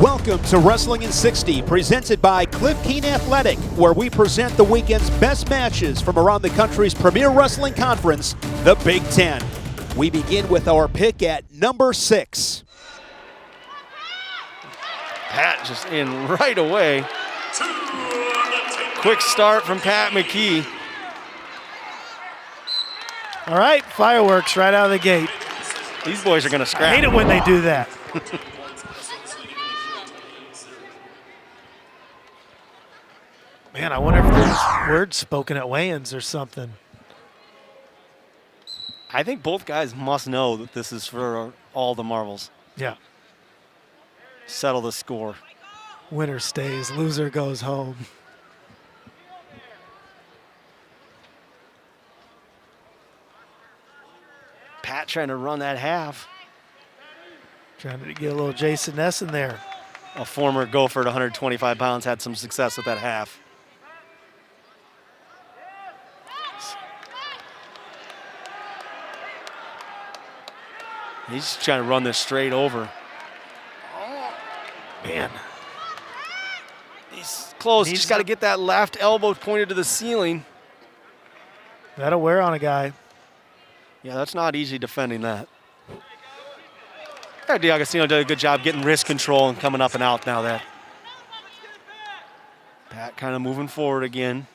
Welcome to Wrestling in 60, presented by Cliff Keen Athletic, where we present the weekend's best matches from around the country's premier wrestling conference, the Big Ten. We begin with our pick at number 6. Pat just in right away. Quick start from Pat McKee. All right, fireworks right out of the gate. These boys are going to scrap. I hate it when they do that. Man, I wonder if there's words spoken at weigh-ins or something. I think both guys must know that this is for all the marbles. Yeah. Settle the score. Winner stays, loser goes home. Pat trying to run that half. Trying to get a little Jason Ness in there. A former Gopher at 125 pounds had some success with that half. He's just trying to run this straight over. Man. He's close. Just got to get that left elbow pointed to the ceiling. That'll wear on a guy. Yeah, that's not easy defending that. Yeah, DeAugustino did a good job getting wrist control and coming up and out now there. Pat kind of moving forward again.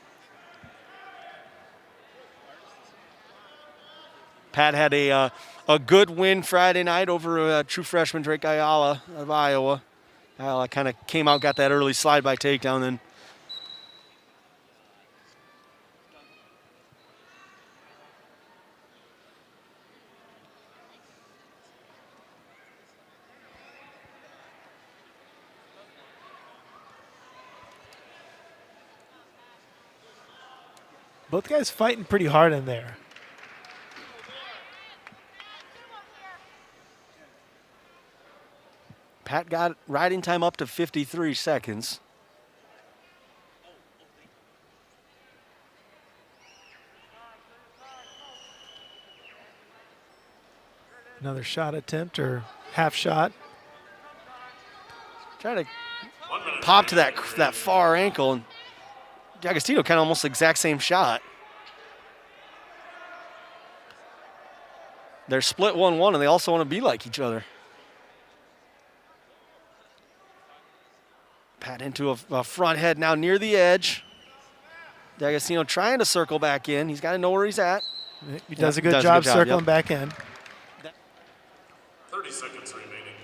Pat had a good win Friday night over a true freshman Drake Ayala of Iowa. Ayala kind of came out, got that early slide by takedown, then both guys fighting pretty hard in there. Pat got riding time up to 53 seconds. Another shot attempt or half shot. Trying to pop to that far ankle, and DeAugustino kind of almost the exact same shot. They're split 1-1, and they also want to be like each other. Pat into a front head now near the edge. DeAugustino trying to circle back in. He's got to know where he's at. He does a good job circling back in. 30 seconds remaining.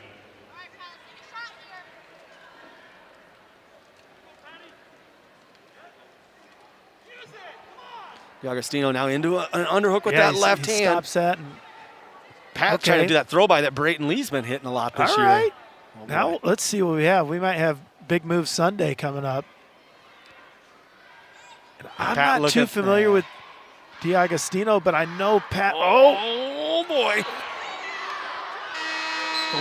DeAugustino now into an underhook with that left hand. Stops that. Pat trying to do that throw by that Brayton Lee's been hitting a lot this year. All right. Now let's see what we have. We might have Big Move Sunday coming up. I'm not too familiar with DeAugustino, but I know Pat. Oh boy.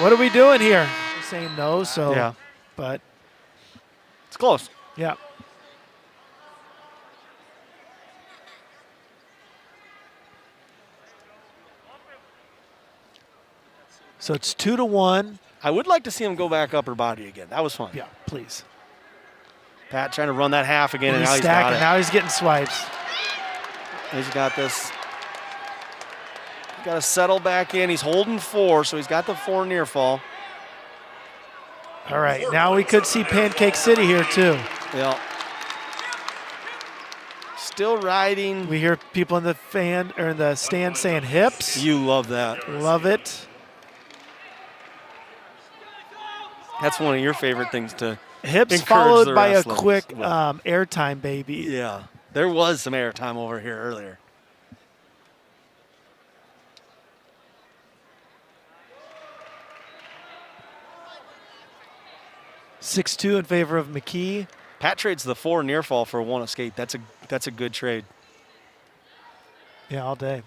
What are we doing here? We're saying no, so. Yeah. But. It's close. Yeah. So it's 2-1. I would like to see him go back upper body again. That was fun. Yeah, please. Pat trying to run that half again, and he's now he's got it. Now he's getting swipes. He's got this. He's got to settle back in. He's holding 4, so he's got the 4 near fall. All right, now we could see Pancake City here too. Yeah. Still riding. We hear people in the stand saying hips. You love that. Love it. That's one of your favorite things to hips followed by a quick airtime, baby. Yeah, there was some airtime over here earlier. (6-2) in favor of McKee. Pat trades the 4 near fall for 1 escape. That's a good trade. Yeah, all day.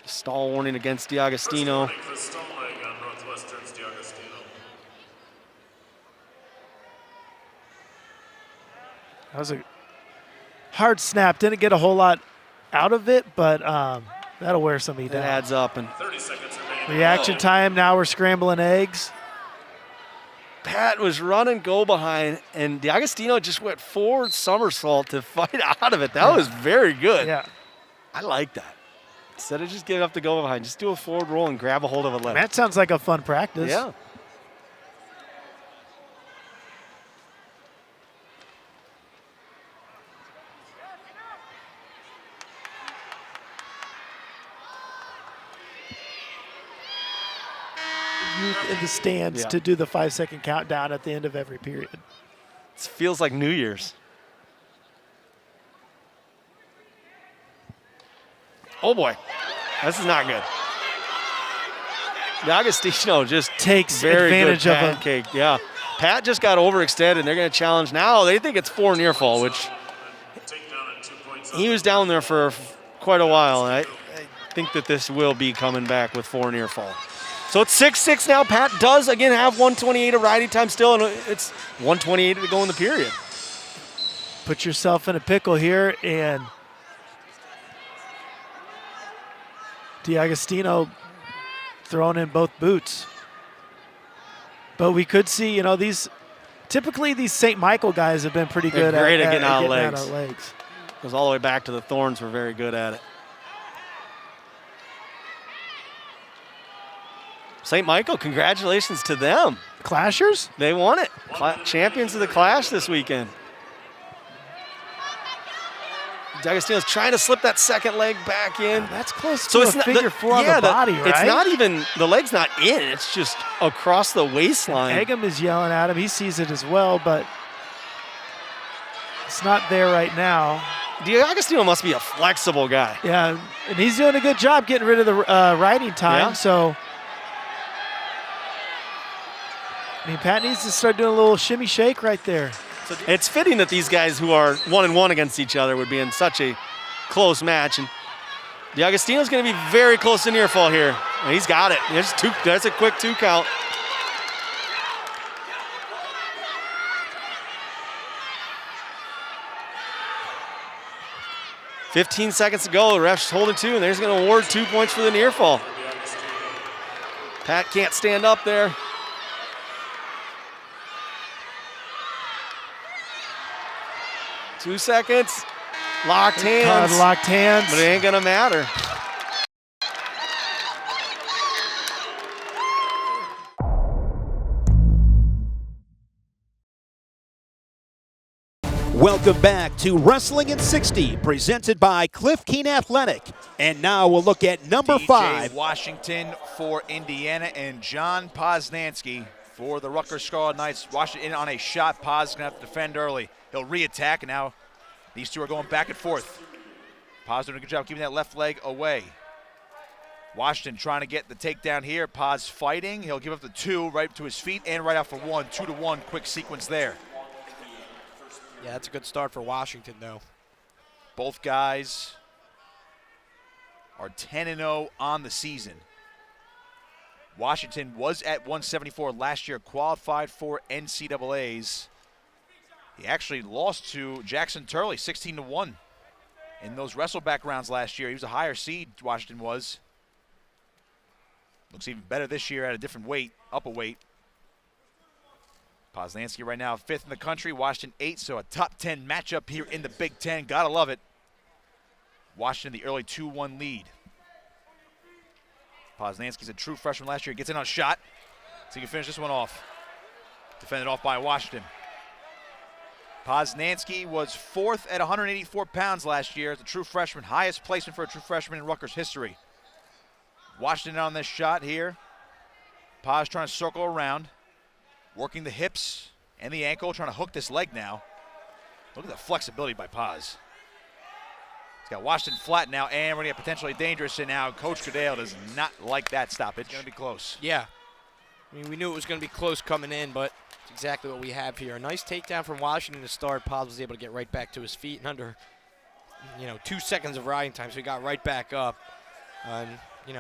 Stall warning against DeAugustino. Stalling on Northwestern's DeAugustino. That was a hard snap. Didn't get a whole lot out of it, but That'll wear somebody It down. adds up. And 30 seconds remaining. Reaction time, now we're scrambling eggs. Pat was running go behind, and DeAugustino just went forward somersault to fight out of it. That was very good. Yeah. I like that. Instead of just giving up the go behind, just do a forward roll and grab a hold of a leg. That sounds like a fun practice. Yeah. Youth in the stands Yeah. to do the 5-second countdown at the end of every period. It feels like New Year's. Oh boy, this is not good. DeAugustino just Takes very advantage good of a pancake. Yeah, Pat just got overextended. They're going to challenge now. They think it's 4 near fall, which Takedown and 2 points. he was down there for quite a while. And I think that this will be coming back with 4 near fall. So it's 6-6 now. Pat does again have 128 of riding time still, and it's 128 to go in the period. put yourself in a pickle here, and DeAugustino throwing in both boots. But we could see, typically these St. Michael guys have been pretty They're good great at getting out of getting legs. Goes all the way back to the Thorns. Were very good at it. St. Michael, congratulations to them. Clashers? They won it. Champions of the Clash this weekend. DeAugustino's trying to slip that second leg back in. That's close So to it's a not figure four on the body, right? It's not even, the leg's not in. It's just across the waistline. Eggum is yelling at him. He sees it as well, but it's not there right now. DeAugustino must be a flexible guy. Yeah, and he's doing a good job getting rid of the riding time. Yeah. So, Pat needs to start doing a little shimmy shake right there. So it's fitting that these guys who are 1-1 against each other would be in such a close match. And DeAugustino's going to be very close to near fall here. And he's got it. That's a quick 2 count. $15 seconds to go. The ref's holding 2, and they're just going to award 2 points for the near fall. Pat can't stand up there. Two seconds. Locked hands. Locked hands. But it ain't going to matter. Welcome back to Wrestling in 60, presented by Cliff Keen Athletic. And now we'll look at number DJ 5. Washington for Indiana and John Poznanski for the Rutgers Scarlet Knights. Washington on a shot. Poz going to have to defend early. He'll re-attack, and now these two are going back and forth. Poz doing a good job keeping that left leg away. Washington trying to get the takedown here. Poz fighting. He'll give up the 2 right to his feet and right out for 1. 2-1, quick sequence there. Yeah, that's a good start for Washington, though. Both guys are 10-0 on the season. Washington was at 174 last year, qualified for NCAAs. He actually lost to Jackson Turley 16-1 in those wrestleback rounds last year. He was a higher seed, Washington was. Looks even better this year at a different weight, up a weight. Poznanski right now 5th in the country, Washington 8th, so a top 10 matchup here in the Big Ten. Gotta love it. Washington the early 2-1 lead. Poznanski's a true freshman last year. Gets in on a shot. So he can finish this one off. Defended off by Washington. Poznanski was 4th at 184 pounds last year as a true freshman. Highest placement for a true freshman in Rutgers history. Washington on this shot here. Poz trying to circle around. Working the hips and the ankle, trying to hook this leg now. Look at the flexibility by Poz. He's got Washington flat now, and we're going to get potentially dangerous. And now Coach Goodale does not like that stop. It's going to be close. Yeah. I mean, we knew it was going to be close coming in, but it's exactly what we have here. A nice takedown from Washington to start. Poz was able to get right back to his feet in under, 2 seconds of riding time, so he got right back up. And,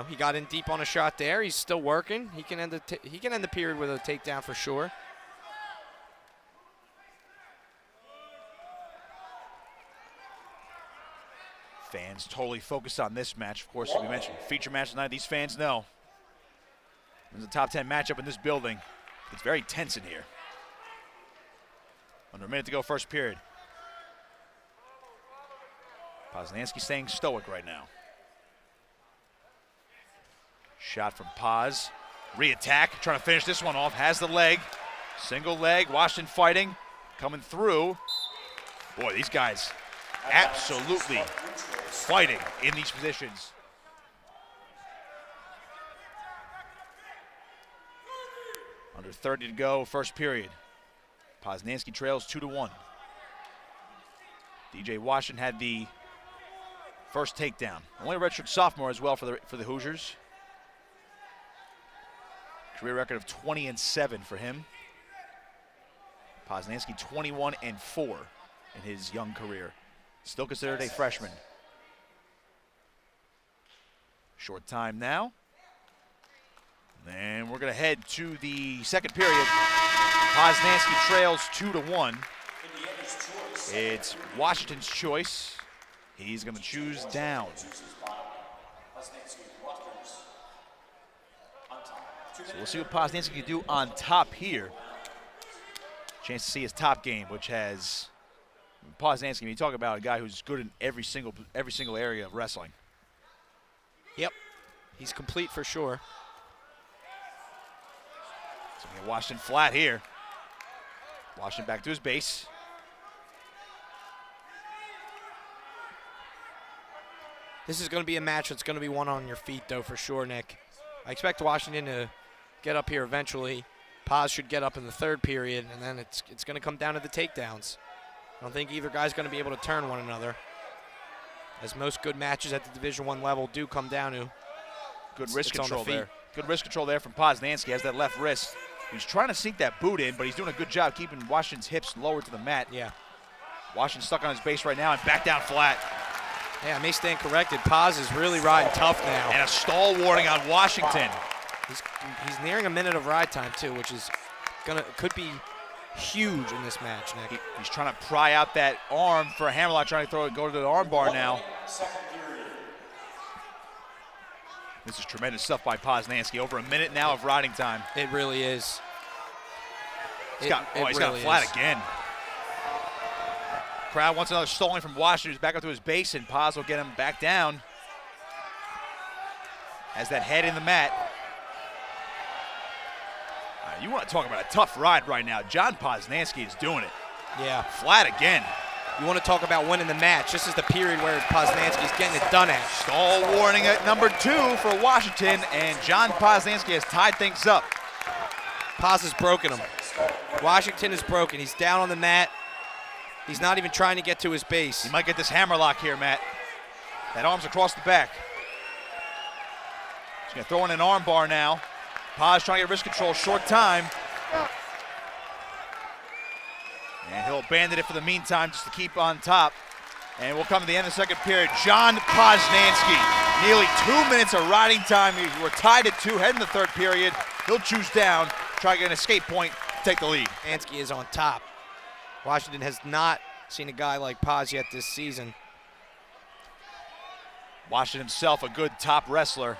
he got in deep on a shot there. He's still working. He can end the period with a takedown for sure. Fans totally focused on this match. Of course, we mentioned feature match tonight. These fans know there's a top 10 matchup in this building. It's very tense in here. Under a minute to go, first period. Poznanski staying stoic right now. Shot from Poz. Re-attack, trying to finish this one off. Has the leg. Single leg. Washington fighting. Coming through. Boy, these guys absolutely fighting in these positions. Under 30 to go, first period. Poznanski trails 2-1. DJ Washington had the first takedown. Only a redshirt sophomore as well for the Hoosiers. Career record of 20-7 for him. Poznanski 21-4 in his young career. Still considered a freshman. Short time now. And we're going to head to the second period. Poznanski trails 2-1. It's Washington's choice. He's going to choose down. So we'll see what Poznanski can do on top here. Chance to see his top game, which has Poznanski. When you talk about a guy who's good in every single area of wrestling. Yep, he's complete for sure. So we got Washington flat here. Washington back to his base. This is going to be a match that's going to be one on your feet, though, for sure, Nick. I expect Washington to get up here eventually. Poz should get up in the third period, and then it's going to come down to the takedowns. I don't think either guy's going to be able to turn one another, as most good matches at the Division I level do come down to. Good wrist control there. Good wrist control there from Poznanski. Has that left wrist. He's trying to sink that boot in, but he's doing a good job keeping Washington's hips lower to the mat. Yeah. Washington stuck on his base right now and back down flat. Yeah, I may stand corrected. Poz is really riding tough now. And a stall warning on Washington. He's nearing a minute of ride time too, which is could be huge in this match, Nick. He's trying to pry out that arm for a hammerlock, trying to go to the arm bar now. This is tremendous stuff by Poznanski. Over a minute now of riding time. It really is. He's got him flat again. Crowd wants another stolen from Washington. He's back up to his base, and Poz will get him back down. Has that head in the mat. You want to talk about a tough ride right now. John Poznanski is doing it. Yeah. Flat again. You want to talk about winning the match. This is the period where Poznanski's getting it done at. Stall warning at number 2 for Washington, and John Poznanski has tied things up. Poz has broken him. Washington is broken. He's down on the mat. He's not even trying to get to his base. He might get this hammerlock here, Matt. That arm's across the back. He's going to throw in an arm bar now. Poz trying to get wrist control, short time. And he'll abandon it for the meantime just to keep on top. And we'll come to the end of the second period. John Poznanski, nearly 2 minutes of riding time. We're tied at 2, heading the third period. He'll choose down, try to get an escape point, take the lead. Poznanski is on top. Washington has not seen a guy like Poz yet this season. Washington himself, a good top wrestler,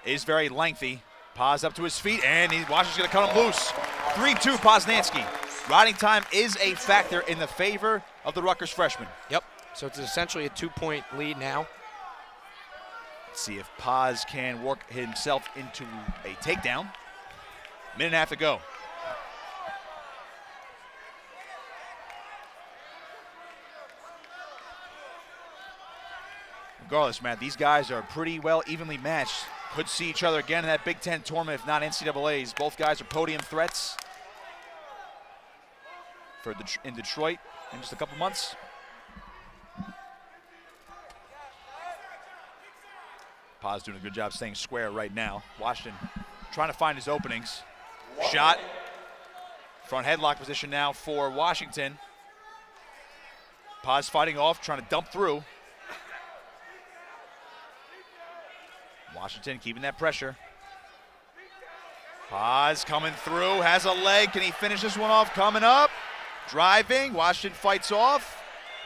is very lengthy. Poz up to his feet, and Washington's going to cut him loose. 3-2 Poznanski. Riding time is a factor in the favor of the Rutgers freshman. Yep, so it's essentially a 2-point lead now. Let's see if Poz can work himself into a takedown. Minute and a half to go. Regardless, Matt, these guys are pretty well evenly matched. Could see each other again in that Big Ten tournament, if not NCAAs. Both guys are podium threats in Detroit in just a couple months. Poz doing a good job staying square right now. Washington trying to find his openings. Shot. Front headlock position now for Washington. Poz fighting off, trying to dump through. Washington keeping that pressure. Poz coming through, has a leg. Can he finish this one off? Coming up, driving. Washington fights off.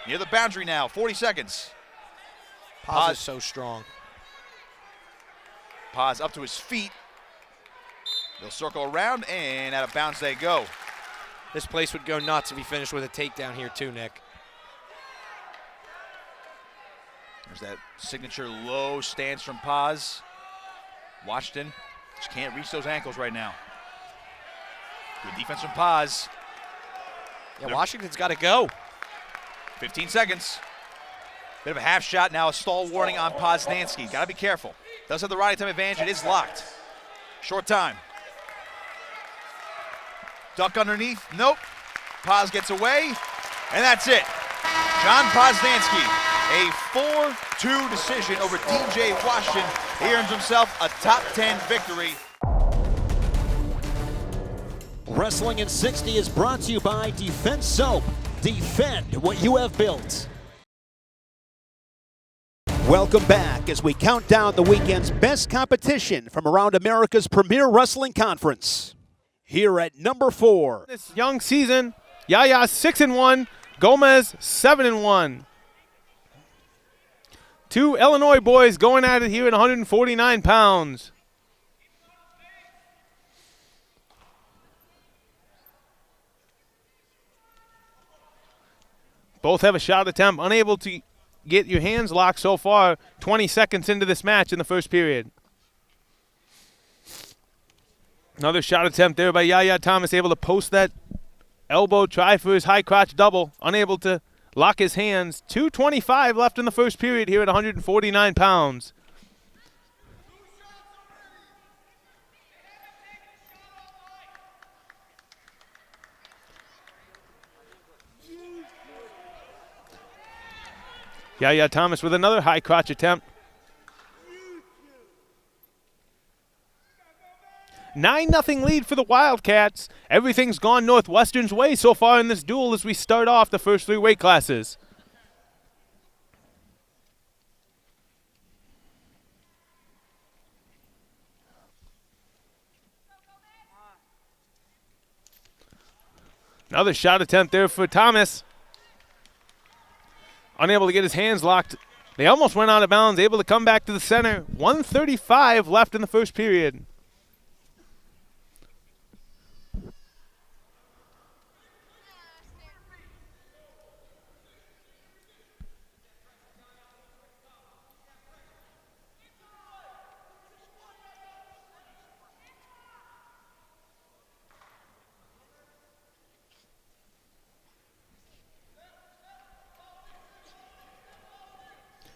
Near the boundary now, 40 seconds. Paz is so strong. Paz up to his feet. They'll circle around, and out of bounds they go. This place would go nuts if he finished with a takedown here too, Nick. There's that signature low stance from Paz. Washington just can't reach those ankles right now. Good defense from Paz. Yeah, Washington's got to go. 15 seconds. Bit of a half shot, now a stall warning on Poznanski. Got to be careful. Does have the riding time advantage, it is locked. Short time. Duck underneath, nope. Paz gets away, and that's it. John Poznanski, a 4-2 decision over DJ Washington. He earns himself a top 10 victory. Wrestling in 60 is brought to you by Defense Soap. Defend what you have built. Welcome back as we count down the weekend's best competition from around America's premier wrestling conference. Here at number 4. This young season, Yahya 6-1, Gomez 7-1. Two Illinois boys going at it here at 149 pounds. Both have a shot attempt, unable to get your hands locked so far 20 seconds into this match in the first period. Another shot attempt there by Yahya Thomas, able to post that elbow, try for his high crotch double, unable to lock his hands. 2:25 left in the first period here at 149 pounds. Yahya Thomas with another high crotch attempt. 9-0 lead for the Wildcats. Everything's gone Northwestern's way so far in this duel as we start off the first 3 weight classes. Another shot attempt there for Thomas. Unable to get his hands locked. They almost went out of bounds, able to come back to the center. 1:35 left in the first period.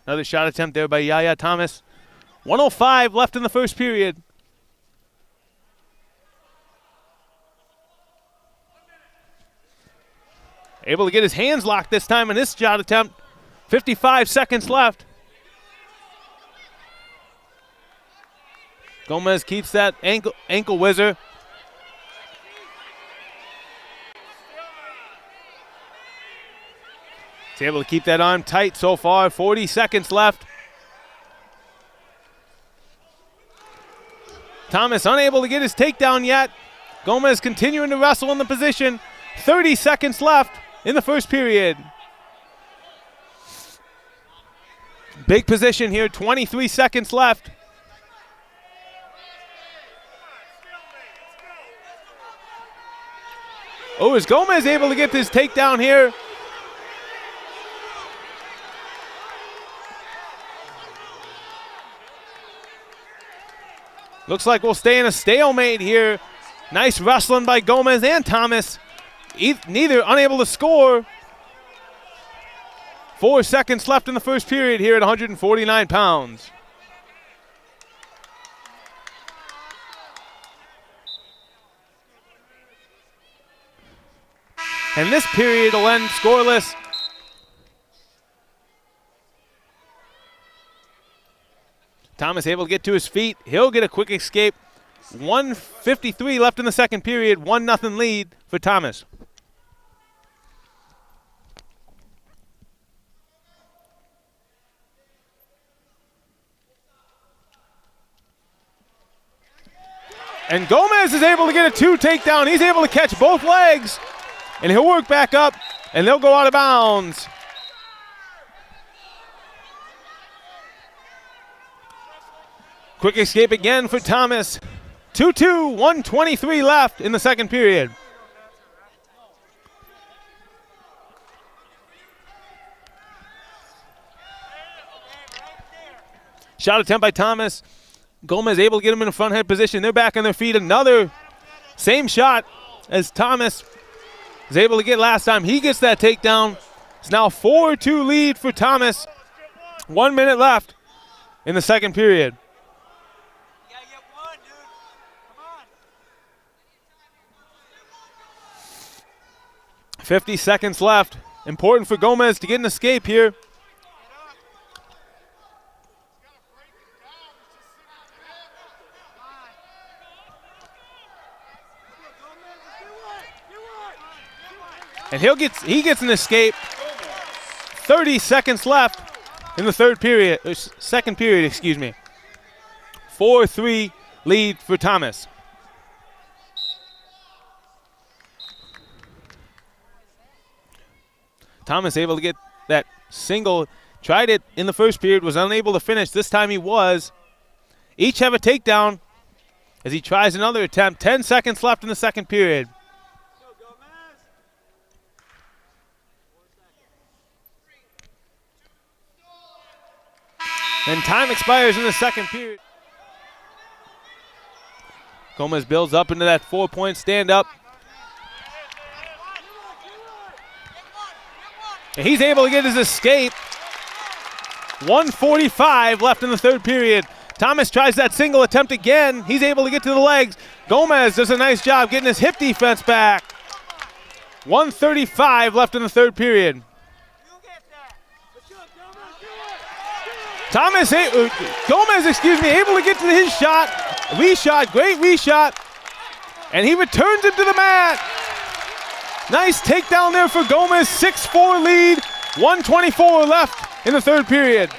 Another shot attempt there by Yahya Thomas. 1:05 left in the first period. Able to get his hands locked this time in this shot attempt. 55 seconds left. Gomez keeps that ankle whizzer. He's able to keep that arm tight so far. 40 seconds left. Thomas unable to get his takedown yet. Gomez continuing to wrestle in the position. 30 seconds left in the first period. Big position here. 23 seconds left. Oh, is Gomez able to get this takedown here? Looks like we'll stay in a stalemate here. Nice wrestling by Gomez and Thomas. Neither unable to score. 4 seconds left in the first period here at 149 pounds. And this period will end scoreless. Thomas able to get to his feet. He'll get a quick escape. 1:53 left in the second period. 1-0 lead for Thomas. And Gomez is able to get a 2 takedown. He's able to catch both legs. And he'll work back up, and they'll go out of bounds. Quick escape again for Thomas. 2-2, 1:23 left in the second period. Shot attempt by Thomas. Gomez able to get him in a front head position. They're back on their feet. Another same shot as Thomas was able to get last time. He gets that takedown. It's now 4-2 lead for Thomas. 1 minute left in the second period. 50 seconds left. Important for Gomez to get an escape here. And he gets an escape. 30 seconds left in the third period, or second period, excuse me. 4-3 lead for Thomas. Thomas able to get that single. Tried it in the first period, was unable to finish. This time he was. Each have a takedown as he tries another attempt. 10 seconds left in the second period. And time expires in the second period. Gomez builds up into that 4-point stand-up. And he's able to get his escape. 1:45 left in the third period. Thomas tries that single attempt again. He's able to get to the legs. Gomez does a nice job getting his hip defense back. 1:35 left in the third period. Gomez, able to get to his shot. Reshot, great reshot. And he returns him to the mat. Nice takedown there for Gomez. 6-4 lead. 1:24 left in the third period.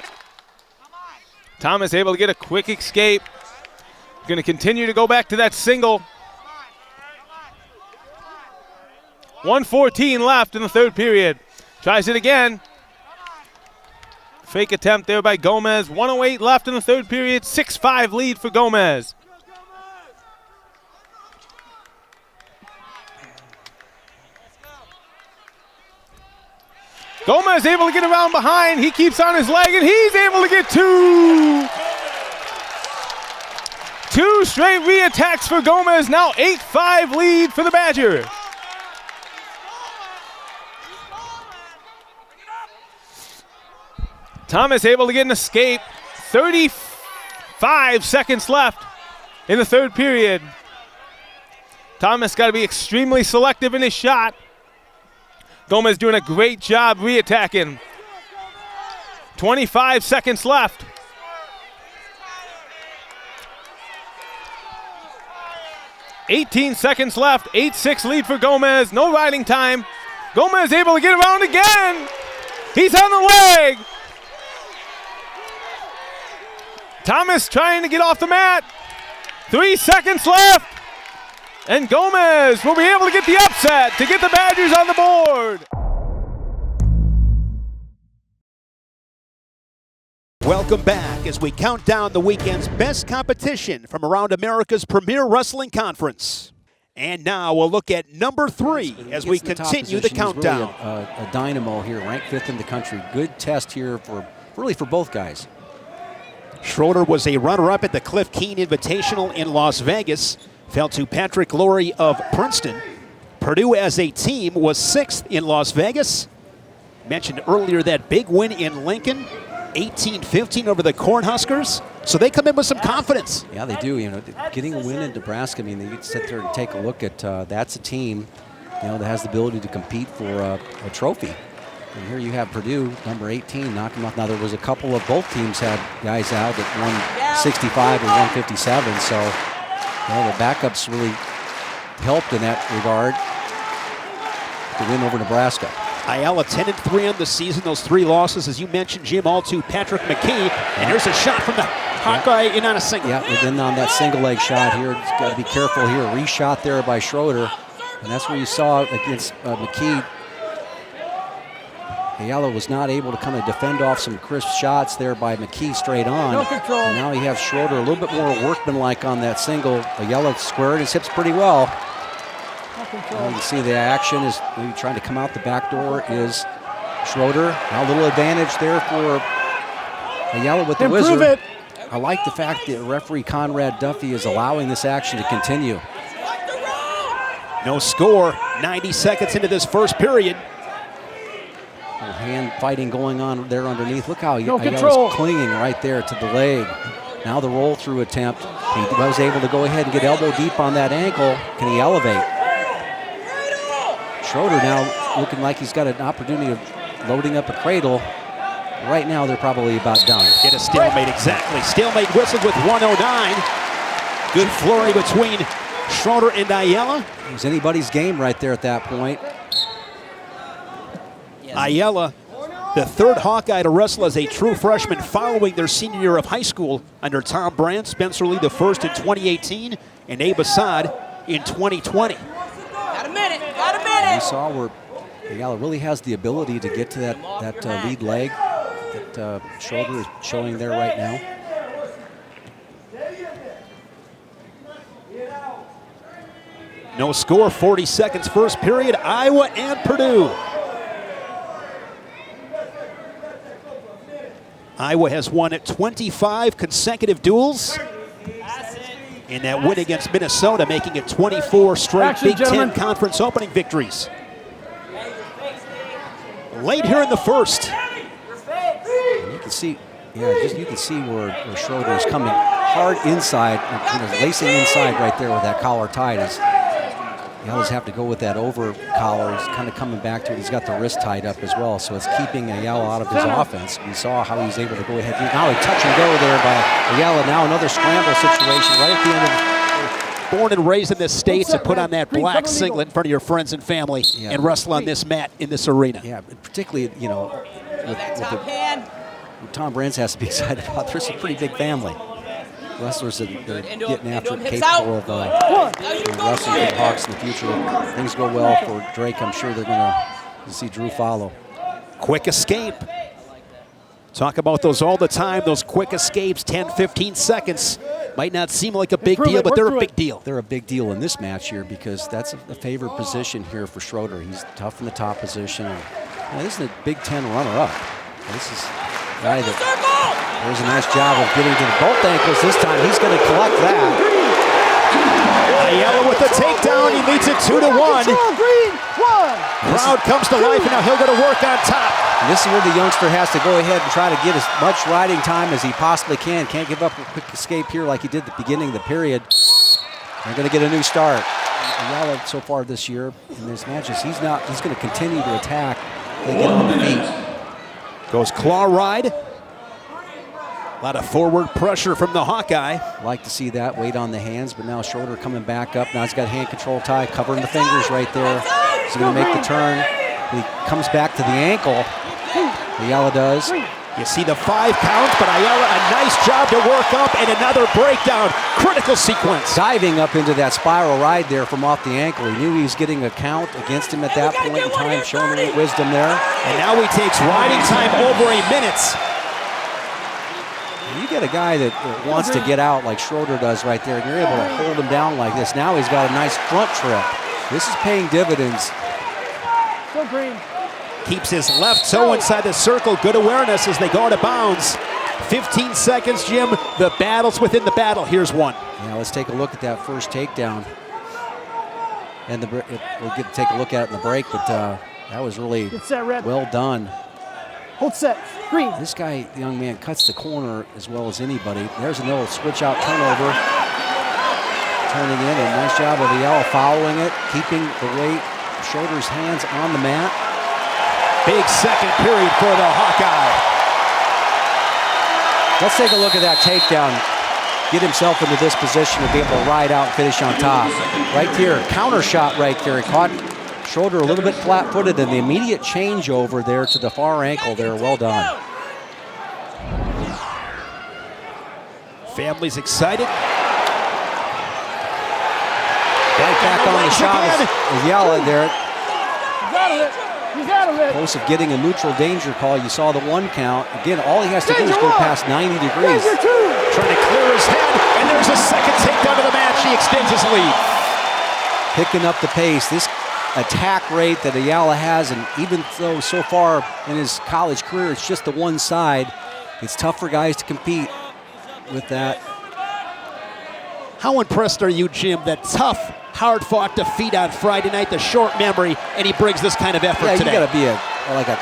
Thomas able to get a quick escape. Going to continue to go back to that single. 1:14 left in the third period. Tries it again. Fake attempt there by Gomez. 1:08 left in the third period. 6-5 lead for Gomez. Gomez able to get around behind. He keeps on his leg, and he's able to get two. Two straight re-attacks for Gomez. Now 8-5 lead for the Badger. Thomas able to get an escape. 35 seconds left in the third period. Thomas got to be extremely selective in his shot. Gomez doing a great job re-attacking. 25 seconds left. $18 seconds left. 8-6 lead for Gomez. No riding time. Gomez able to get around again. He's on the leg. Thomas trying to get off the mat. 3 seconds left. And Gomez will be able to get the upset to get the Badgers on the board. Welcome back as we count down the weekend's best competition from around America's premier wrestling conference. And now we'll look at number 3 as we continue the countdown. Really a dynamo here, ranked 5th in the country. Good test here for both guys. Schroeder was a runner-up at the Cliff Keen Invitational in Las Vegas. Fell to Patrick Laurie of Princeton. Purdue as a team was 6th in Las Vegas. Mentioned earlier that big win in Lincoln, 18-15 over the Cornhuskers. So they come in with some confidence. Yeah, they do. You know, getting a win in Nebraska, I mean, they sit there and take a look at that's a team, you know, that has the ability to compete for a trophy. And here you have Purdue, number 18, knocking off. Now there was a couple of both teams had guys out at 165 and 157. So, you know, the backups really helped in that regard to win over Nebraska. Ayala 10-3 on the season. Those 3 losses, as you mentioned, Jim, all to Patrick McKee. And here's a shot from the Hawkeye in on a single. Yeah, and then on that single leg shot here, got to be careful here. A reshot there by Schroeder. And that's where you saw against McKee. Ayala was not able to kind of defend off some crisp shots there by McKee straight on. No control. And now you have Schroeder a little bit more workmanlike on that single. Ayala squared his hips pretty well. No control. You can see the action is maybe trying to come out the back door is Schroeder. Now a little advantage there for Ayala with the Improve wizard. it. I like the fact that referee Conrad Duffy is allowing this action to continue. No score, 90 seconds into this first period. Little hand fighting going on there underneath. Look how No Ayala's control. clinging right there to the leg. Now the roll through attempt. He was able to go ahead and get elbow deep on that ankle. Can he elevate? Schroeder now looking like he's got an opportunity of loading up a cradle. Right now they're probably about done. Get a stalemate, exactly. Stalemate whistled with 109. Good flurry between Schroeder and Ayala. It was anybody's game right there at that point. Ayala, the third Hawkeye to wrestle as a true freshman following their senior year of high school under Tom Brandt. Spencer Lee the first in 2018 and Abe Assad in 2020. Got a minute. Got a minute. We saw where Ayala really has the ability to get to that lead leg that Schroeder is showing there right now. No score, 40 seconds first period, Iowa and Purdue. Iowa has won 25 consecutive duels in that win against Minnesota, making it 24 straight Action, Big gentlemen. Ten Conference opening victories. Late here in the first. And you can see, you can see where Schroeder is coming hard inside, kind of lacing inside right there with that collar tied. You always have to go with that over collar. He's kind of coming back to it. He's got the wrist tied up as well, so it's keeping Ayala out of his offense. We saw how he's able to go ahead. Now a touch and go there by Ayala. Now another scramble situation right at the end of. Born and raised in this state to put on that black singlet in front of your friends and family and wrestle on this mat in this arena. Yeah, particularly, you know, with Tom Brandt has to be excited about. There's a pretty big family. Wrestlers that are getting after it, capable of wrestling for the Hawks in the future. If things go well for Drake, I'm sure they're going to see Drew follow. Quick escape. Talk about those all the time, those quick escapes, 10, 15 seconds. Might not seem like a big deal, but they're a big deal. They're a big deal in this match here because that's a favored position here for Schroeder. He's tough in the top position. And this is a Big Ten runner-up. This is a guy that... There's a nice job of getting to both ankles this time. He's going to collect that. Ayala with the takedown. He leads it 2-1. Crowd comes to life, and now he'll go to work on top. And this is where the youngster has to go ahead and try to get as much riding time as he possibly can. Can't give up a quick escape here like he did at the beginning of the period. They're going to get a new start. Ayala so far this year in these matches, he's going to continue to attack. They get on the feet. Goes claw ride. A lot of forward pressure from the Hawkeye. Like to see that weight on the hands, but now Schroeder coming back up. Now he's got hand control tie, covering the fingers right there. He's going to make the turn. He comes back to the ankle. Ayala does. You see the 5 count, but Ayala, a nice job to work up and another breakdown. Critical sequence. Diving up into that spiral ride there from off the ankle. He knew he was getting a count against him at that point in time, showing a little wisdom there. And now he takes riding time over a minute. You get a guy that wants to get out like Schroeder does right there, and you're able to hold him down like this. Now he's got a nice front trip. This is paying dividends. Go green. Keeps his left toe inside the circle. Good awareness as they go out of bounds. 15 seconds, Jim. The battle's within the battle. Here's one. Now let's take a look at that first takedown. And we'll get to take a look at it in the break, but that was really well done. Hold set. Green. This guy, the young man, cuts the corner as well as anybody. There's a little switch out turnover. Turning in, a nice job of Ayala following it, keeping the weight, Schroeder's hands on the mat. Big second period for the Hawkeye. Let's take a look at that takedown. Get himself into this position to be able to ride out and finish on top. Right here, counter shot right there. He caught Schroeder a little bit flat-footed, and the immediate changeover there to the far ankle there. Well done. Family's excited. Right back on the shot is Ayala there. He's out of it. Close of getting a neutral danger call. You saw the 1 count. Again, all he has to do is go past 90 degrees. Danger 2. Trying to clear his head, and there's a second takedown of the match. He extends his lead. Picking up the pace. This attack rate that Ayala has, and even though so far in his college career it's just the one side, it's tough for guys to compete with that. How impressed are you, Jim, that tough, hard-fought defeat on Friday night, the short memory, and he brings this kind of effort today? You got to be like a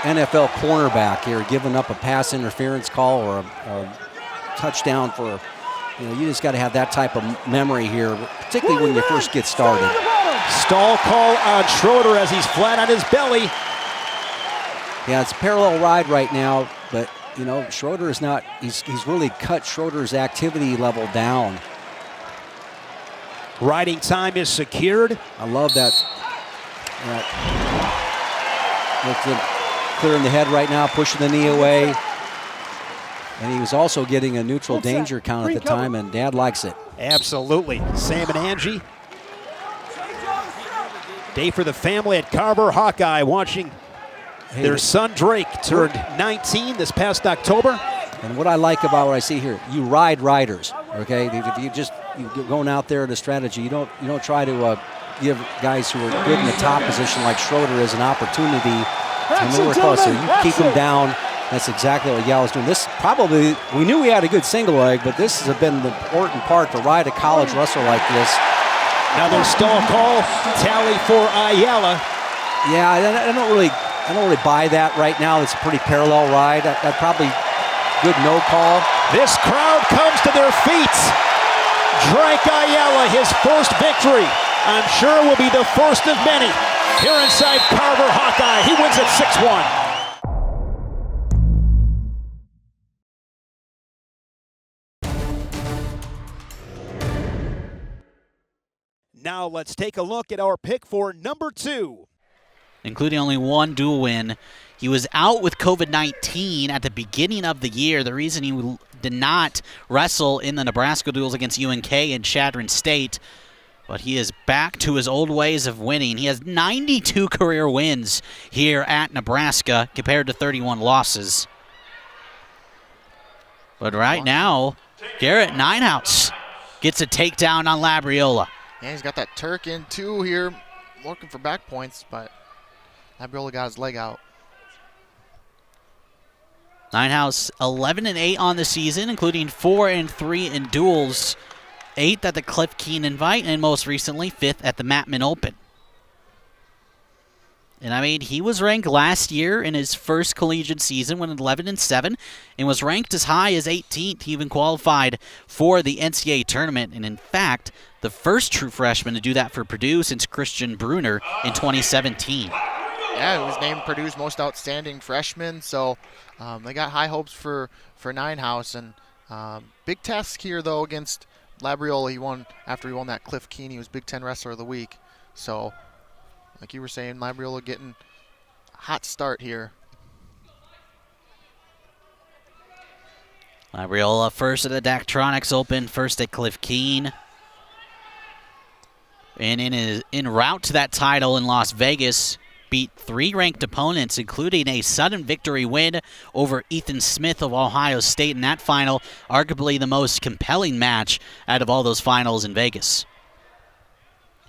NFL cornerback here, giving up a pass interference call or a touchdown for, you just got to have that type of memory here, particularly when you first get started. Stall call on Schroeder as he's flat on his belly. Yeah, it's a parallel ride right now, but Schroeder is not, he's really cut Schroeder's activity level down. Riding time is secured. I love that. Clearing the head right now, pushing the knee away. And he was also getting a neutral danger count at the time, and Dad likes it. Absolutely. Sam and Angie. Day for the family at Carver Hawkeye, watching their son Drake turned 19 this past October. And what I like about what I see here, you ride riders, okay? If you're going out there at a strategy, you don't try to give guys who are good in the top position like Schroeder is an opportunity to nowhere closer. You keep them down. That's exactly what Ayala's doing. This probably, we knew he had a good single leg, but this has been the important part to ride a college wrestler like this. Another stall call, tally for Ayala. Yeah, I don't really buy that right now. It's a pretty parallel ride. That probably good no call. This crowd comes to their feet. Drake Ayala, his first victory. I'm sure will be the first of many. Here inside Carver Hawkeye, he wins at 6-1. Now let's take a look at our pick for number 2. Including only one dual win. He was out with COVID-19 at the beginning of the year. The reason he did not wrestle in the Nebraska duels against UNK and Chadron State. But he is back to his old ways of winning. He has 92 career wins here at Nebraska compared to 31 losses. But right now, Gerrit Nijenhuis gets a takedown on Labriola. Yeah, he's got that Turk in too here, looking for back points, but Labriola got his leg out. Nijenhuis 11-8 on the season, including 4-3 in duels, 8th at the Cliff Keen Invite, and most recently 5th at the MINN Open. And I mean, he was ranked last year in his first collegiate season, went 11-7, and was ranked as high as 18th. He even qualified for the NCAA tournament, and in fact, the first true freshman to do that for Purdue since Christian Bruner in 2017. Yeah, he was named Purdue's most outstanding freshman, so they got high hopes for Nijenhuis. And big task here, though, against Labriola. He won after he won that Cliff Keen. He was Big Ten Wrestler of the Week. So, like you were saying, Labriola getting a hot start here. Labriola first at the Daktronics Open, first at Cliff Keen. And en route to that title in Las Vegas, beat 3 ranked opponents, including a sudden victory win over Ethan Smith of Ohio State in that final, arguably the most compelling match out of all those finals in Vegas.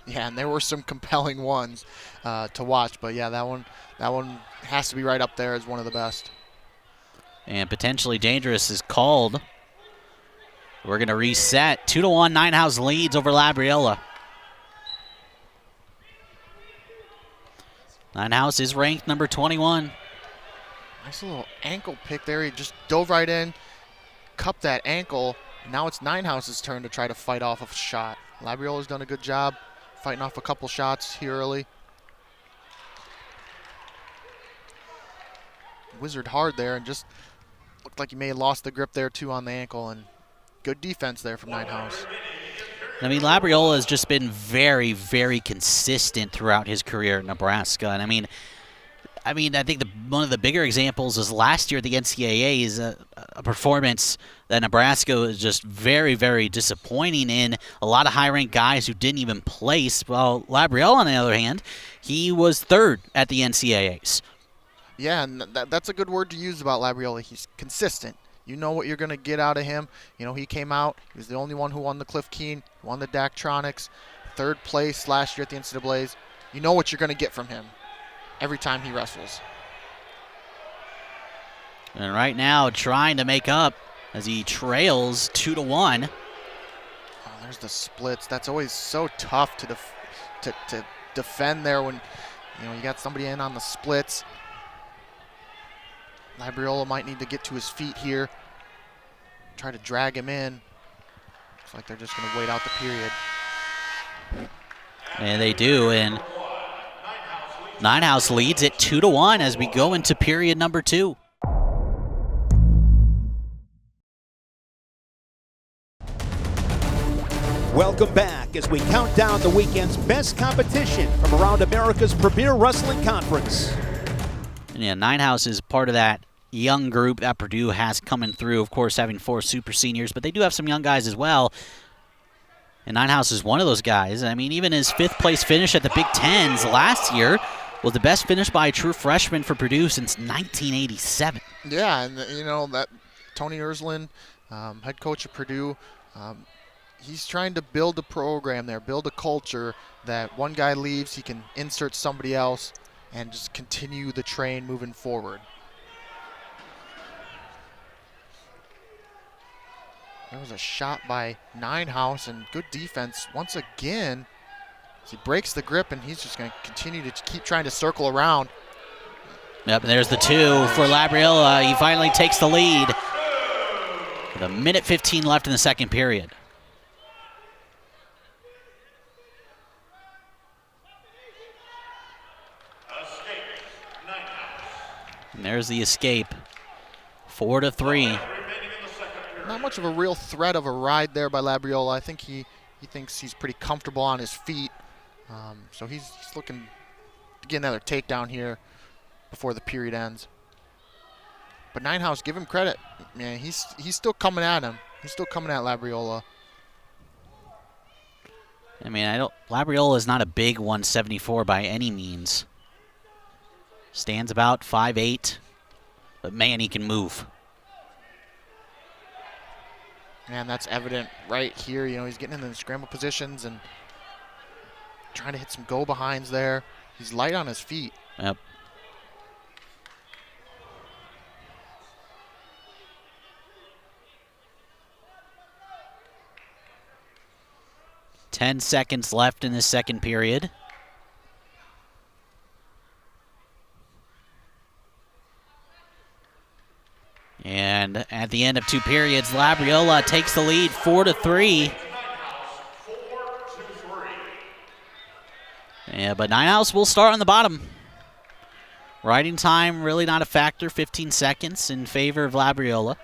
Yeah, and there were some compelling ones to watch, but yeah, that one has to be right up there as one of the best. And potentially dangerous is called. We're going to reset. 2-1 Nijenhuis leads over Labriola. Nijenhuis is ranked number 21. Nice little ankle pick there. He just dove right in, cupped that ankle. Now it's Nijenhuis's turn to try to fight off a shot. Labriola's done a good job fighting off a couple shots here early. Wizard hard there and just looked like he may have lost the grip there too on the ankle, and good defense there from Nijenhuis. I mean, Labriola has just been very, very consistent throughout his career at Nebraska. And I mean, I think one of the bigger examples is last year at the NCAA is a a performance that Nebraska is just very, very disappointing in. A lot of high-ranked guys who didn't even place. Well, Labriola, on the other hand, he was third at the NCAAs. Yeah, and that's a good word to use about Labriola. He's consistent. You know what you're going to get out of him. You know, he came out. He was the only one who won the Cliff Keen, won the Daktronics, third place last year at the NCAAs. You know what you're going to get from him every time he wrestles. And right now, trying to make up as he trails 2-1. Oh, there's the splits. That's always so tough to defend there when you got somebody in on the splits. Labriola might need to get to his feet here, try to drag him in. Looks like they're just going to wait out the period. And they do, and Nijenhuis leads it 2-1 as we go into period number 2. Welcome back as we count down the weekend's best competition from around America's premier wrestling conference. And yeah, Nijenhuis is part of that young group that Purdue has coming through, of course, having 4 super seniors, but they do have some young guys as well. And Nijenhuis is one of those guys. I mean, even his 5th place finish at the Big Tens last year was the best finish by a true freshman for Purdue since 1987. Yeah, and that Tony Ersland, head coach of Purdue, he's trying to build a program there, build a culture that one guy leaves, he can insert somebody else and just continue the train moving forward. There was a shot by Nijenhuis and good defense once again. He breaks the grip and he's just going to continue to keep trying to circle around. Yep, there's the 2 for Labriola. He finally takes the lead with 1:15 left in the second period. And there's the escape. 4-3. Not much of a real threat of a ride there by Labriola. I think he thinks he's pretty comfortable on his feet. So he's looking to get another takedown here before the period ends. But Nijenhuis, give him credit. Man, he's still coming at him. He's still coming at Labriola. I mean, Labriola is not a big 174 by any means. Stands about 5'8", but man, he can move. Man, that's evident right here. He's getting into the scramble positions and trying to hit some go-behinds there. He's light on his feet. Yep. Ten seconds left in the second period. And at the end of 2 periods, Labriola takes the lead 4-3. Yeah, but Nijenhuis will start on the bottom. Riding time really not a factor, 15 seconds in favor of Labriola.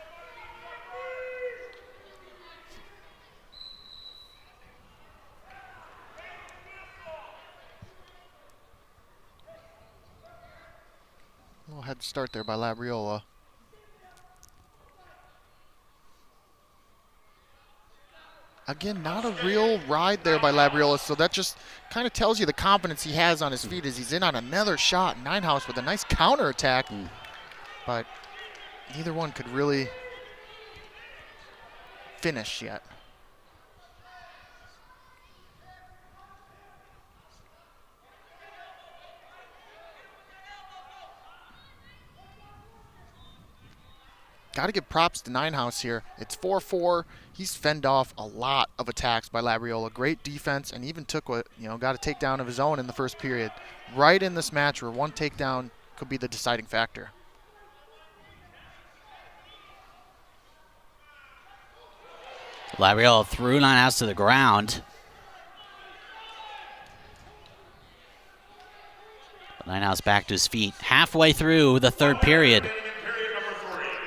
A little head start there by Labriola. Again, not a real ride there by Labriola, so that just kind of tells you the confidence he has on his feet as he's in on another shot. Nijenhuis with a nice counterattack, but neither one could really finish yet. Got to give props to Nijenhuis here. It's 4-4. He's fended off a lot of attacks by Labriola. Great defense, and even took got a takedown of his own in the first period. Right in this match where one takedown could be the deciding factor. Labriola threw Nijenhuis to the ground. But Nijenhuis back to his feet. Halfway through the third period.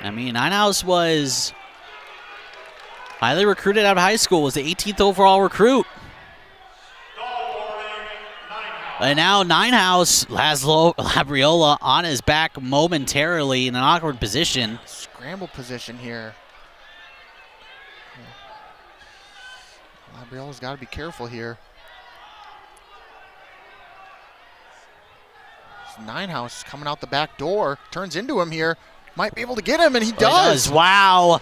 I mean, Nijenhuis was highly recruited out of high school, was the 18th overall recruit. And now Nijenhuis has Labriola on his back momentarily in an awkward position. Scramble position here. Labriola's got to be careful here. Nijenhuis coming out the back door, turns into him here. Might be able to get him, and he does. Wow.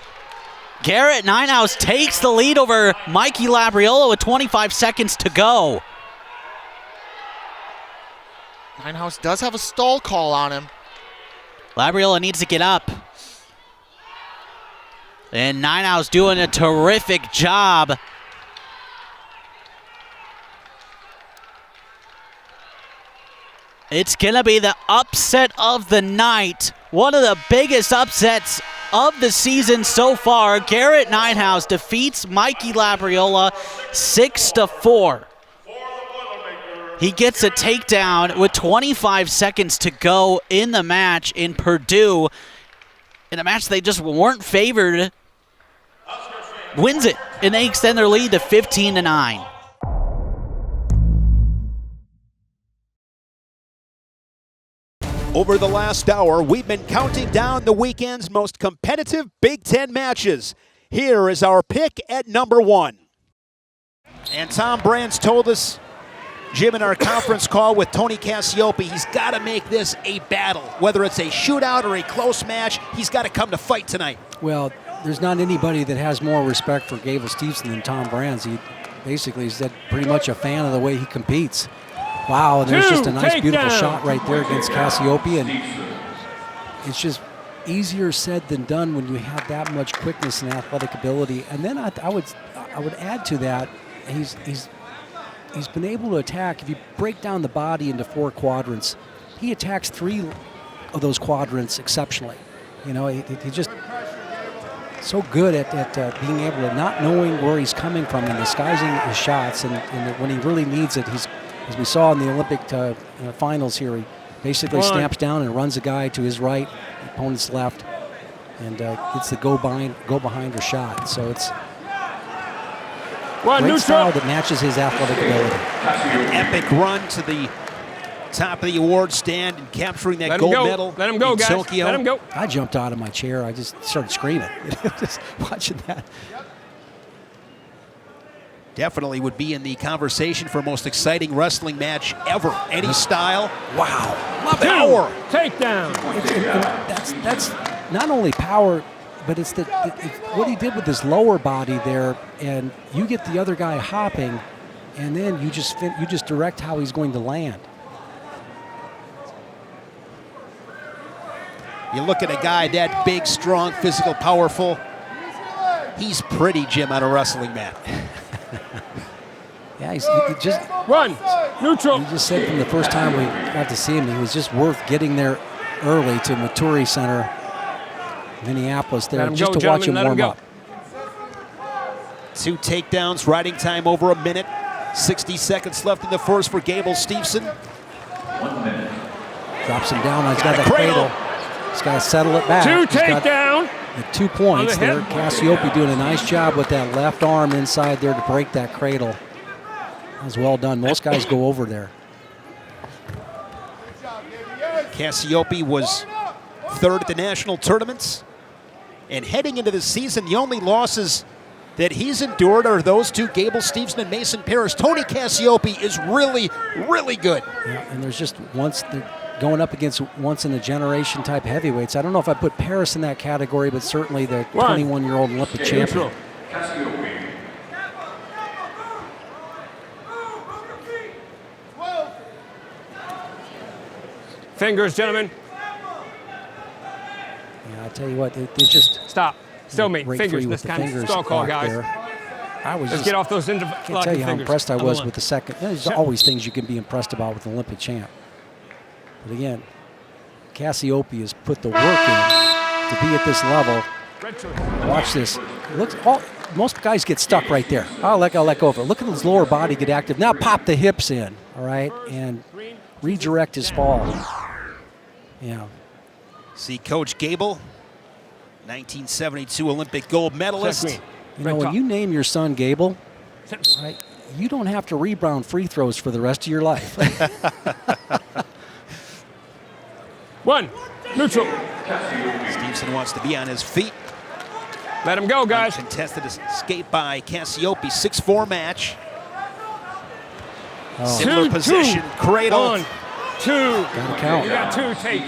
Gerrit Nijenhuis takes the lead over Mikey Labriola with 25 seconds to go. Nijenhuis does have a stall call on him. Labriola needs to get up. And Nijenhuis doing a terrific job. It's going to be the upset of the night. One of the biggest upsets of the season so far. Gerrit Nijenhuis defeats Mikey Labriola 6-4. He gets a takedown with 25 seconds to go in the match in Purdue. In a match they just weren't favored. Wins it, and they extend their lead to 15-9. Over the last hour, we've been counting down the weekend's most competitive Big Ten matches. Here is our pick at number 1. And Tom Brands told us, Jim, in our conference call with Tony Cassioppi, he's got to make this a battle. Whether it's a shootout or a close match, he's got to come to fight tonight. Well, there's not anybody that has more respect for Gable Steveson than Tom Brands. He basically said pretty much a fan of the way he competes. Wow, and there's just a nice, beautiful shot right there against Cassioppi, and it's just easier said than done when you have that much quickness and athletic ability. And then I would add to that, he's been able to attack. If you break down the body into 4 quadrants, he attacks 3 of those quadrants exceptionally. You know, he just so good at being able to not knowing where he's coming from and disguising his shots, and when he really needs it, he's, as we saw in the Olympic finals here, he basically stamps down and runs a guy to his right, opponent's left, and gets the go behind her shot. So it's great style that matches his athletic ability. An epic run to the top of the award stand and capturing that gold medal. Let him go, guys. Tokyo. Let him go. I jumped out of my chair. I just started screaming, just watching that. Definitely would be in the conversation for most exciting wrestling match ever. Any style. Wow. Love it. Power. Takedown. That's not only power, but it's what he did with his lower body there, and you get the other guy hopping, and then you just direct how he's going to land. You look at a guy that big, strong, physical, powerful. He's pretty, Jim, on a wrestling mat. Yeah, he just run neutral. He just said from the first time we got to see him, he was just worth getting there early to Maturi Center, Minneapolis, there just to watch him warm up. 2 takedowns, riding time over a minute. 60 seconds left in the first for Gable Steveson. 1 minute. Drops him down. He's got that cradle. He's got to settle it back. 2 takedown. The 2 points there. Cassioppi doing a nice job with that left arm inside there to break that cradle. That was well done. Most guys go over there. Cassioppi was 3rd at the national tournaments. And heading into the season, the only losses that he's endured are those 2, Gable Steveson and Mason Parris. Tony Cassioppi is really, really good. Yeah, and there's just they're going up against once-in-a-generation type heavyweights. I don't know if I put Parris in that category, but certainly the 21-year-old Olympic champion. Fingers, gentlemen. Yeah, I tell you what, it's just stop. Still me. Fingers. This kind of stall call, guys. Let's get off those interlocking fingers. I can't tell you how impressed I was with the second. There's always things you can be impressed about with an Olympic champ. But again, Cassioppi has put the work in to be at this level. Watch this. Most guys get stuck right there. I'll let go of it. Look at his lower body get active. Now pop the hips in, all right, and redirect his fall. Yeah. See Coach Gable, 1972 Olympic gold medalist. You know, when you name your son Gable, right, you don't have to rebound free throws for the rest of your life. 1, neutral. Steveson wants to be on his feet. Let him go, guys. Contested escape by Cassioppi, 6'4" match. Similar position, cradle. 1, 2. Gotta count. You got 2, take.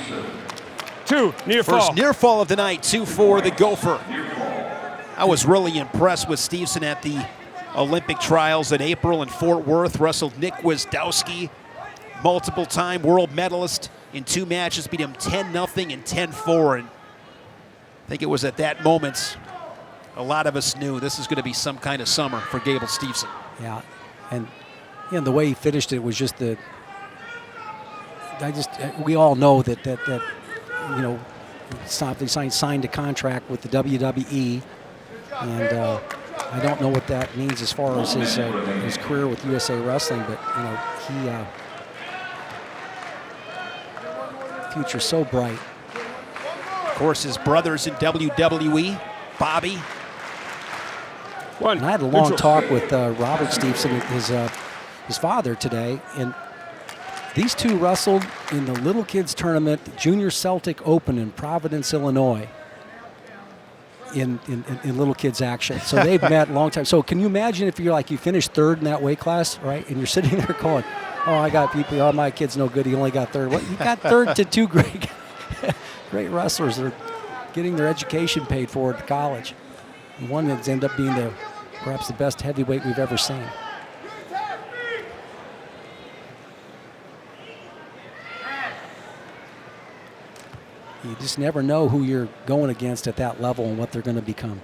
2, near First fall. near fall of the night, 2 for the Gopher. I was really impressed with Steveson at the Olympic trials in April in Fort Worth. Wrestled Nick Wisdowski, multiple-time world medalist. In 2 matches, beat him 10-0 and 10-4. And I think it was at that moment a lot of us knew this is going to be some kind of summer for Gable Steveson. Yeah, and the way he finished it was just we all know that you know, he signed a contract with the WWE, and I don't know what that means as far as his career with USA Wrestling, but you know, future's so bright. Of course, his brothers in WWE, Bobby. And I had a long talk with Robert Steveson, his father, today, and these two wrestled in the Little Kids Tournament, Junior Celtic Open in Providence, Illinois, in Little Kids action. So they've met a long time. So can you imagine if you're like, you finished 3rd in that weight class, right? And you're sitting there going, oh, I got people, oh, my kid's no good, he only got 3rd. Well, you got 3rd to 2 great wrestlers that are getting their education paid for at college. And one that's ended up being perhaps the best heavyweight we've ever seen. You just never know who you're going against at that level and what they're going to become.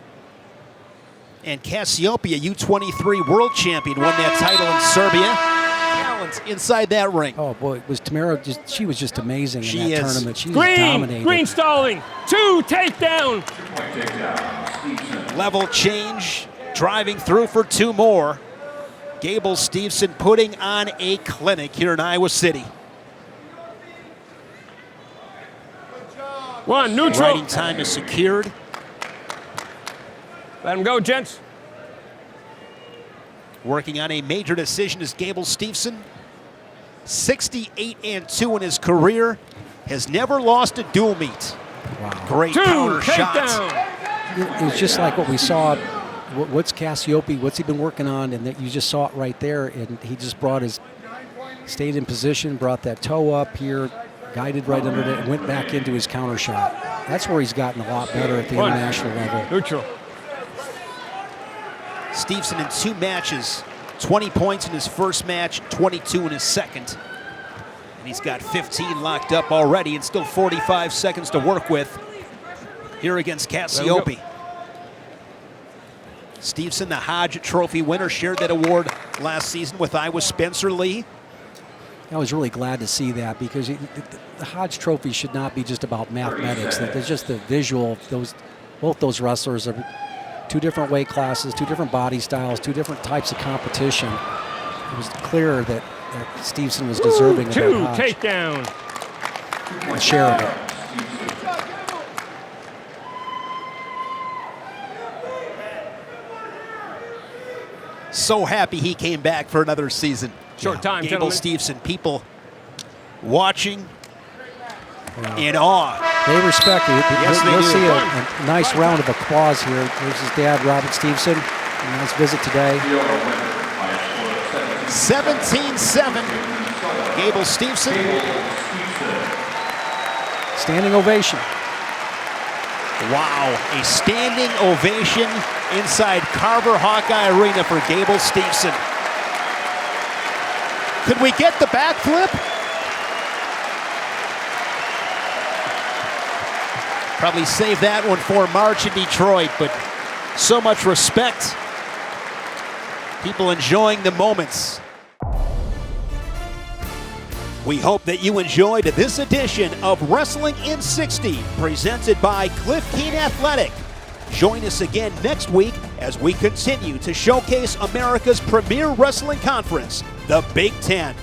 And Cassioppi, a U23 world champion, won that title in Serbia. Talent inside that ring. Oh boy, was Tamara she was just amazing in that tournament. She was Green, dominating. Green stalling. 2, takedown. Level change, driving through for 2 more. Gable Steveson putting on a clinic here in Iowa City. 1, neutral. Riding time is secured. Let him go, gents. Working on a major decision is Gable Steveson. 68-2 in his career. Has never lost a dual meet. Wow. Great 2, counter shot. It was just like what we saw. What's Cassioppi? What's he been working on? And that you just saw it right there. And he just stayed in position, brought that toe up here, guided right under it, and went back into his counter shot. That's where he's gotten a lot better at the international level. Neutral. Steveson in 2 matches, 20 points in his first match, 22 in his second. And he's got 15 locked up already and still 45 seconds to work with here against Cassioppi. Steveson, the Hodge Trophy winner, shared that award last season with Iowa's Spencer Lee. I was really glad to see that, because the Hodge Trophy should not be just about mathematics. There's just the visual of both those wrestlers are 2 different weight classes, 2 different body styles, 2 different types of competition. It was clear that Steveson was deserving of that Hodge. 2, takedown. A share of it. So happy he came back for another season. Short time, Gable gentlemen. Steveson, people watching in awe. They respect it. Yes, they You'll do. see a nice round of applause here. There's his dad, Robert Steveson. A nice visit today. 17-7. Gable Steveson. Standing ovation. Wow, a standing ovation inside Carver Hawkeye Arena for Gable Steveson. Could we get the backflip? Probably save that one for March in Detroit, but so much respect. People enjoying the moments. We hope that you enjoyed this edition of Wrestling in 60, presented by Cliff Keen Athletic. Join us again next week as we continue to showcase America's premier wrestling conference, the Big Ten.